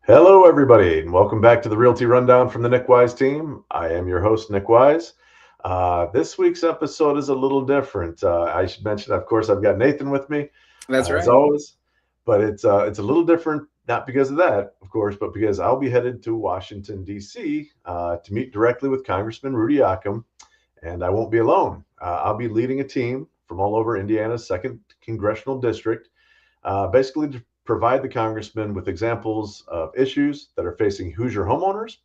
Hello, everybody, and welcome back to the Realty Rundown from the Nic Wyse team. I am your host, Nic Wyse. This week's episode is a little different. I should mention, of course, I've got Nathan with me, That's as right. always, but it's a little different, not because of that, of course, but because I'll be headed to Washington, D.C. To meet directly with Congressman Rudy Yakym, and I won't be alone. I'll be leading a team from all over Indiana's second congressional district, basically to provide the congressman with examples of issues that are facing Hoosier homeowners,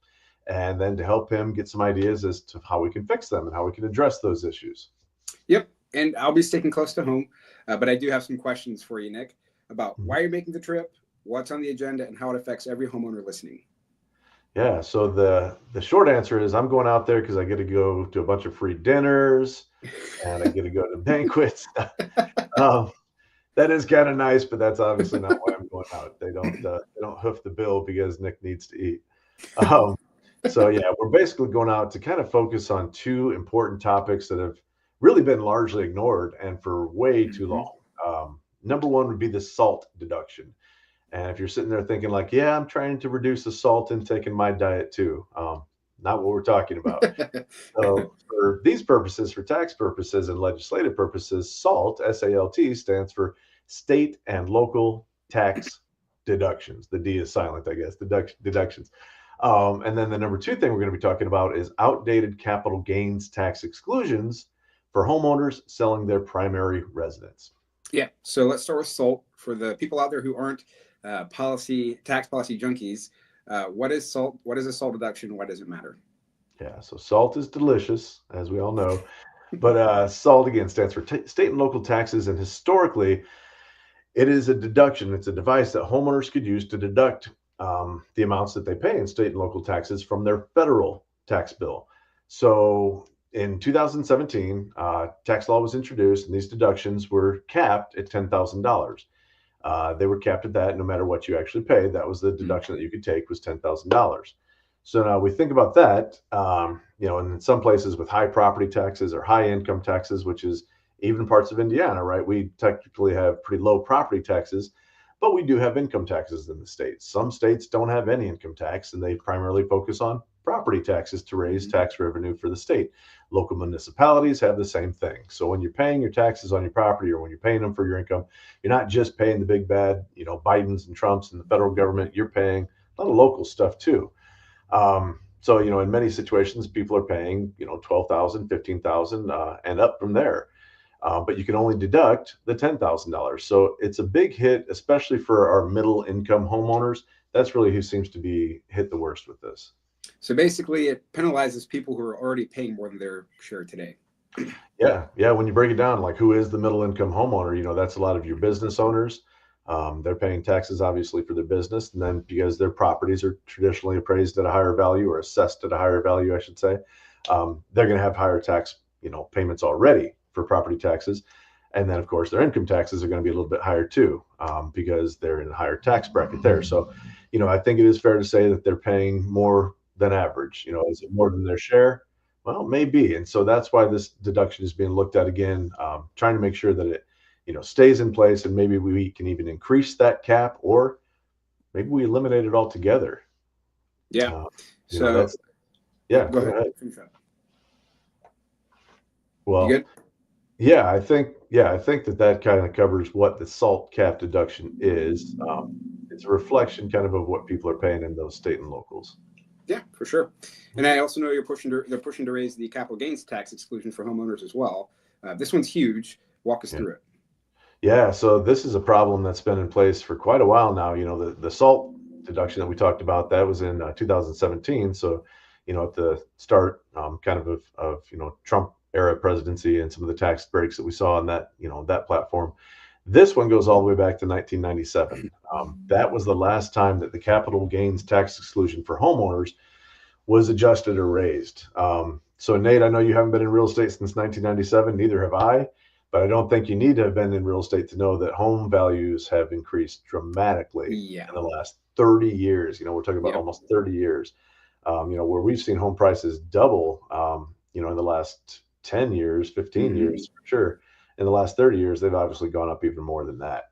and then to help him get some ideas as to how we can fix them and how we can address those issues. Yep. And I'll be sticking close to home, but I do have some questions for you, Nick, about Mhm. why you're making the trip, what's on the agenda, and how it affects every homeowner listening. Yeah, so the short answer is I'm going out there because I get to go to a bunch of free dinners and I get to go to banquets. um, that is kind of nice, but that's obviously not why I'm going out. They don't hoof the bill because Nick needs to eat. Um, so yeah, we're basically going out to kind of focus on two important topics that have really been largely ignored and for way too Mhm. long. Number one would be the salt deduction. And if you're sitting there thinking like, yeah, I'm trying to reduce the salt intake in my diet too, not what we're talking about. So for these purposes, for tax purposes and legislative purposes, SALT, SALT, stands for state and local tax deductions. The D is silent, I guess, deductions. And then the number two thing we're going to be talking about is outdated capital gains tax exclusions for homeowners selling their primary residence. Yeah. So let's start with SALT for the people out there who aren't tax policy junkies. What is SALT? What is a SALT deduction? Why does it matter? Yeah, so salt is delicious, as we all know, but SALT again stands for state and local taxes, and historically, it is a deduction. It's a device that homeowners could use to deduct the amounts that they pay in state and local taxes from their federal tax bill. So in 2017, tax law was introduced, and these deductions were capped at $10,000. They were capped at that no matter what you actually paid. That was the deduction that you could take was $10,000. So now we think about that, and in some places with high property taxes or high income taxes, which is even parts of Indiana, right? We technically have pretty low property taxes, but we do have income taxes in the states. Some states don't have any income tax, and they primarily focus on property taxes to raise Mhm. tax revenue for the state. Local municipalities have the same thing. So when you're paying your taxes on your property or when you're paying them for your income, you're not just paying the big bad, Bidens and Trumps and the federal government. You're paying a lot of local stuff too. So, in many situations, people are paying, 12,000, 15,000, and up from there. But you can only deduct the $10,000. So it's a big hit, especially for our middle income homeowners. That's really who seems to be hit the worst with this. So basically, it penalizes people who are already paying more than their share today. Yeah, yeah. When you break it down, like who is the middle income homeowner? That's a lot of your business owners. They're paying taxes obviously for their business, and then because their properties are traditionally appraised at a higher value or assessed at a higher value, I should say, they're going to have higher tax, payments already for property taxes, and then of course their income taxes are going to be a little bit higher too, because they're in a higher tax bracket there. So, I think it is fair to say that they're paying more than average. Is it more than their share? Well, maybe. And so that's why this deduction is being looked at again, trying to make sure that it, stays in place, and maybe we can even increase that cap, or maybe we eliminate it altogether. Yeah. Uh, So, that's, oh, yeah, go go ahead. ahead. Finish up. You Well, good? yeah, I think that kind of covers what the salt cap deduction is. It's a reflection kind of what people are paying in those state and locals. Yeah, for sure. And I also know they're pushing to raise the capital gains tax exclusion for homeowners as well. This one's huge. Walk us Yeah. through it. Yeah, so this is a problem that's been in place for quite a while now. The salt deduction that we talked about, that was in 2017. So, at the start, kind of Trump era presidency and some of the tax breaks that we saw on that, that platform. This one goes all the way back to 1997. That was the last time that the capital gains tax exclusion for homeowners was adjusted or raised. So, Nate, I know you haven't been in real estate since 1997, neither have I, but I don't think you need to have been in real estate to know that home values have increased dramatically Yeah. in the last 30 years. We're talking about Yep. almost 30 years, where we've seen home prices double, in the last 10 years, 15 Mm-hmm. years for sure. In the last 30 years, they've obviously gone up even more than that.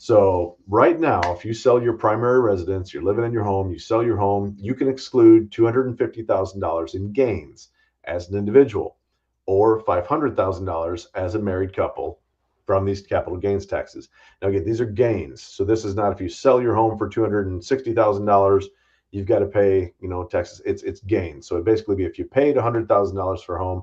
So right now, if you sell your primary residence, you're living in your home, you sell your home, you can exclude $250,000 in gains as an individual or $500,000 as a married couple from these capital gains taxes. Now, again, these are gains. So this is not if you sell your home for $260,000, you've got to pay, taxes. It's gains. So it basically be if you paid $100,000 for a home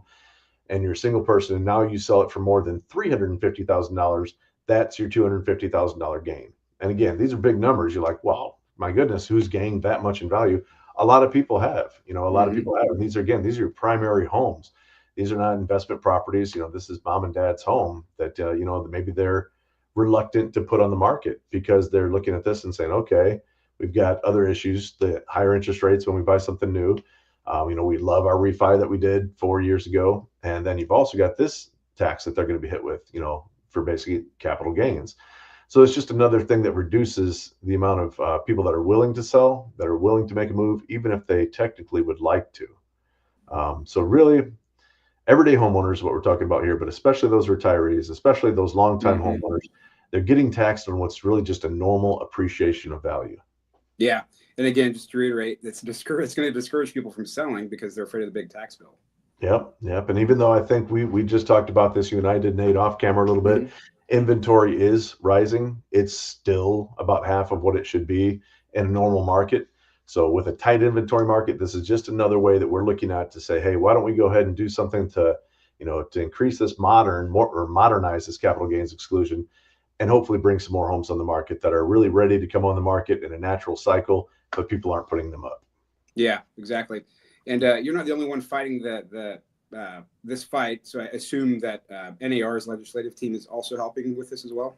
and you're a single person and now you sell it for more than $350,000, that's your $250,000 gain. And again, these are big numbers. You're like, wow, my goodness, who's gained that much in value? A lot of people have, a lot of Hmm. people have. And these are your primary homes. These are not investment properties. This is mom and dad's home that, maybe they're reluctant to put on the market because they're looking at this and saying, okay, we've got other issues, the higher interest rates when we buy something new. We love our refi that we did 4 years ago. And then you've also got this tax that they're going to be hit with, for basically capital gains. So it's just another thing that reduces the amount of people that are willing to sell, that are willing to make a move, even if they technically would like to. So really, everyday homeowners is what we're talking about here, but especially those retirees, especially those longtime Hmm. homeowners, they're getting taxed on what's really just a normal appreciation of value. Yeah. And again, just to reiterate, it's going to discourage people from selling because they're afraid of the big tax bill. Yep, yep. And even though I think we just talked about this, you and I did, Nate, off camera a little bit, Hmm. inventory is rising. It's still about half of what it should be in a normal market. So with a tight inventory market, this is just another way that we're looking at to say, hey, why don't we go ahead and do something to increase this modernize this capital gains exclusion and hopefully bring some more homes on the market that are really ready to come on the market in a natural cycle, but people aren't putting them up. Yeah, exactly. And you're not the only one fighting this fight. So I assume that NAR's legislative team is also helping with this as well.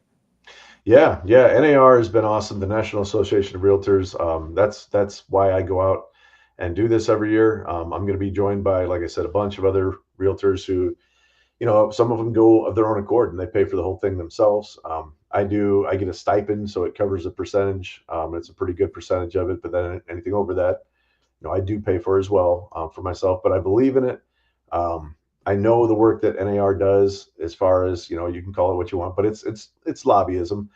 Yeah, yeah. NAR has been awesome. The National Association of Realtors. That's why I go out and do this every year. I'm going to be joined by, like I said, a bunch of other realtors who, some of them go of their own accord and they pay for the whole thing themselves. I do. I get a stipend, so it covers a percentage. It's a pretty good percentage of it. But then anything over that, I do pay for as well for myself. But I believe in it. Um, I know the work that NAR does, as far as you can call it what you want, but it's lobbyism,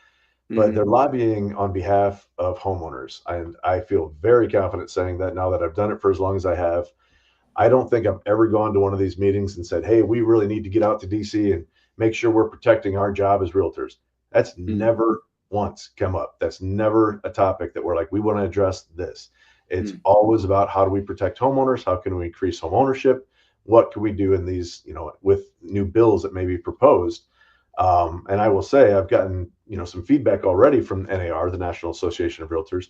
but they're Hmm. lobbying on behalf of homeowners. And I feel very confident saying that now that I've done it for as long as I have. I don't think I've ever gone to one of these meetings and said, hey, we really need to get out to DC and make sure we're protecting our job as realtors. That's Hmm. never once come up. That's never a topic that we're like, we want to address this. It's Hmm. always about how do we protect homeowners? How can we increase home ownership? What can we do in these, with new bills that may be proposed? And I will say I've gotten, some feedback already from NAR, the National Association of Realtors.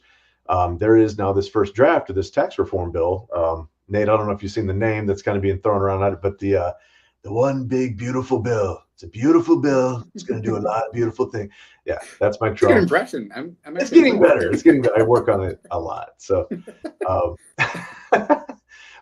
There is now this first draft of this tax reform bill. Nate, I don't know if you've seen the name that's kind of being thrown around at it, but the one big beautiful bill. It's a beautiful bill. It's going to do a lot of beautiful things. Yeah, that's my It's a good Trump. impression. I'm It's actually getting impressed. better. It's getting better. I work on it a lot. So, um,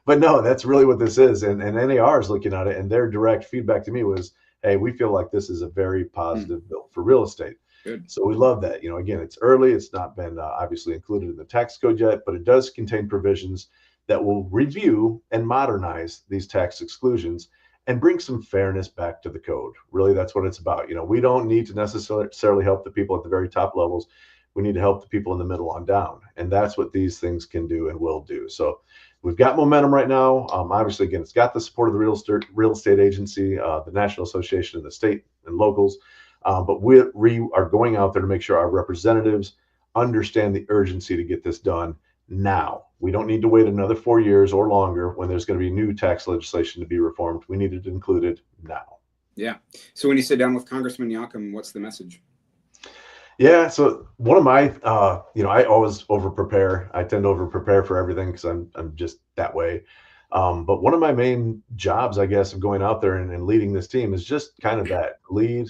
but no, that's really what this is. And NAR is looking at it, and their direct feedback to me was, hey, we feel like this is a very Hmm. positive bill for real estate. Good. So we love that. Again, it's early. It's not been obviously included in the tax code yet, but it does contain provisions that will review and modernize these tax exclusions and bring some fairness back to the code. Really, that's what it's about. We don't need to necessarily help the people at the very top levels. We need to help the people in the middle on down. And that's what these things can do and will do. So we've got momentum right now. Obviously, again, it's got the support of the real estate agency, the National Association of the state and locals. But we are going out there to make sure our representatives understand the urgency to get this done now. We don't need to wait another 4 years or longer when there's going to be new tax legislation to be reformed. We need it included now. Yeah. So when you sit down with Congressman Yakym, what's the message? Yeah, so one of my, I always over prepare. I tend to over prepare for everything because I'm just that way. But one of my main jobs, I guess, of going out there and leading this team is just kind of that lead.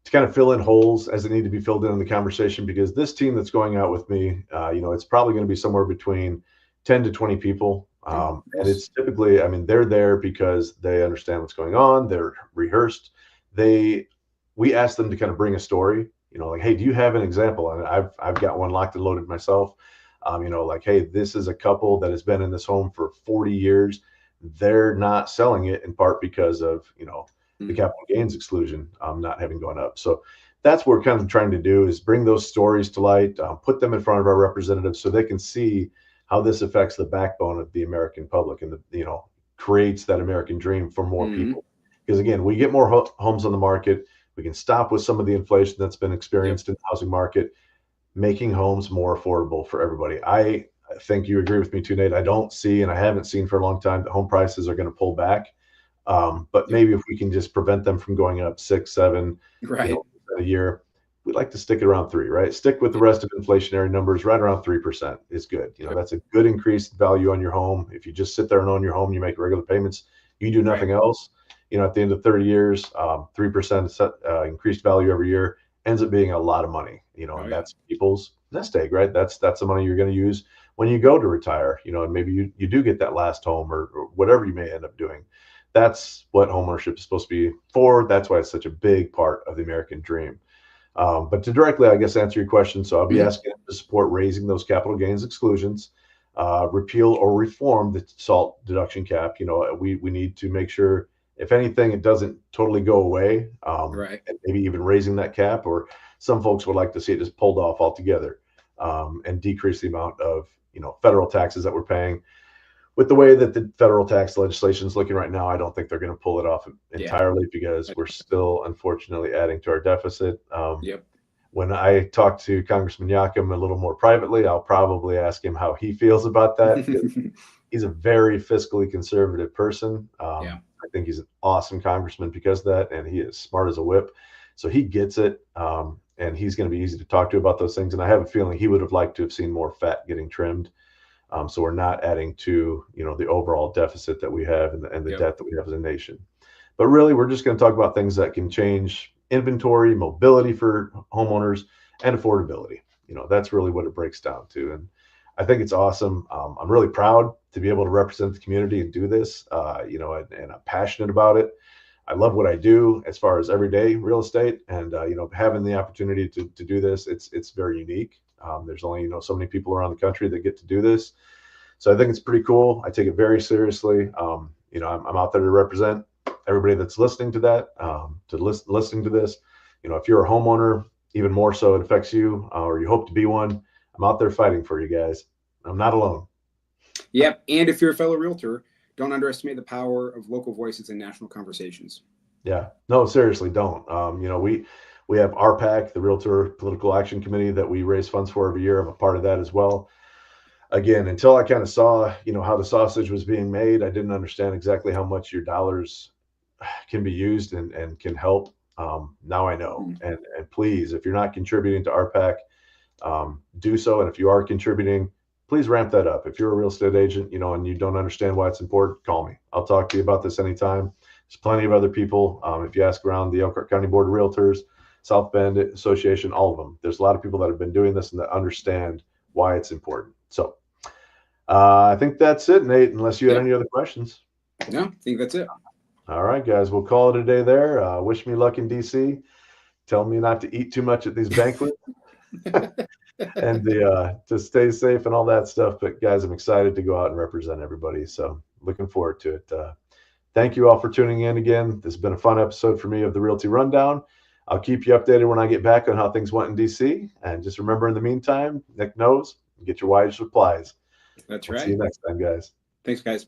To kind of fill in holes as they need to be filled in the conversation, because this team that's going out with me, it's probably going to be somewhere between 10 to 20 people. Oh, And nice. it's typically, they're there because they understand what's going on. They're rehearsed. We ask them to kind of bring a story, like, hey, do you have an example? And I've got one locked and loaded myself. Like, hey, this is a couple that has been in this home for 40 years. They're not selling it in part because of, the Hmm. capital gains exclusion not having gone up. So that's what we're kind of trying to do, is bring those stories to light, put them in front of our representatives so they can see how this affects the backbone of the American public, and creates that American dream for more people. Because again, we get more homes on the market, we can stop with some of the inflation that's been experienced in the housing market, making homes more affordable for everybody. I think you agree with me too, Nate. I don't see, and I haven't seen for a long time, that home prices are going to pull back. But maybe if we can just prevent them from going up 6, 7, right, a year, we'd like to stick it around 3, right? Stick with the rest of inflationary numbers. Right around 3% is good. That's a good increased value on your home. If you just sit there and own your home, you make regular payments, you do nothing else. At the end of 30 years, 3% increased value every year ends up being a lot of money. And that's people's nest egg, right? That's the money you're going to use when you go to retire. And maybe you do get that last home, or whatever you may end up doing. That's what homeownership is supposed to be for. That's why it's such a big part of the American dream. But to directly, I guess, answer your question, so I'll be asking to support raising those capital gains exclusions, repeal or reform the SALT deduction cap. We need to make sure, if anything, it doesn't totally go away, and maybe even raising that cap, or some folks would like to see it just pulled off altogether, and decrease the amount of federal taxes that we're paying. With the way that the federal tax legislation is looking right now, I don't think they're going to pull it off entirely, because we're still, unfortunately, adding to our deficit. When I talk to Congressman Yakym a little more privately, I'll probably ask him how he feels about that. He's a very fiscally conservative person. I think he's an awesome congressman because of that, and he is smart as a whip. So he gets it, and he's going to be easy to talk to about those things. And I have a feeling he would have liked to have seen more fat getting trimmed. So we're not adding to, the overall deficit that we have, and the debt that we have as a nation. But really, we're just going to talk about things that can change inventory, mobility for homeowners, and affordability. That's really what it breaks down to. And I think it's awesome. I'm really proud to be able to represent the community and do this, and I'm passionate about it. I love what I do as far as everyday real estate, and having the opportunity to do this, it's very unique. There's only so many people around the country that get to do this, so I think it's pretty cool. I take it very seriously. I'm out there to represent everybody that's listening to that, listening to this. If you're a homeowner, even more so, it affects you, or you hope to be one. I'm out there fighting for you guys. I'm not alone. Yep, and if you're a fellow realtor, don't underestimate the power of local voices in national conversations. Yeah, no, seriously, don't. We have RPAC, the Realtor Political Action Committee, that we raise funds for every year. I'm a part of that as well. Again, until I kind of saw, how the sausage was being made, I didn't understand exactly how much your dollars can be used and can help. Now I know. And please, if you're not contributing to RPAC, do so. And if you are contributing, please ramp that up. If you're a real estate agent, and you don't understand why it's important, call me. I'll talk to you about this anytime. There's plenty of other people. If you ask around the Elkhart County Board of Realtors, South Bend Association, all of them, there's a lot of people that have been doing this and that understand why it's important. So I think that's it, Nate, unless you had any other questions. No, I think that's it. All right, guys, we'll call it a day there. Wish me luck in DC. Tell me not to eat too much at these banquets. And to stay safe and all that stuff. But guys, I'm excited to go out and represent everybody. So looking forward to it. Thank you all for tuning in again. This has been a fun episode for me of the Realty Rundown. I'll keep you updated when I get back on how things went in DC. And just remember, in the meantime, Nick knows, get your wise supplies. That's right. See you next time, guys. Thanks, guys.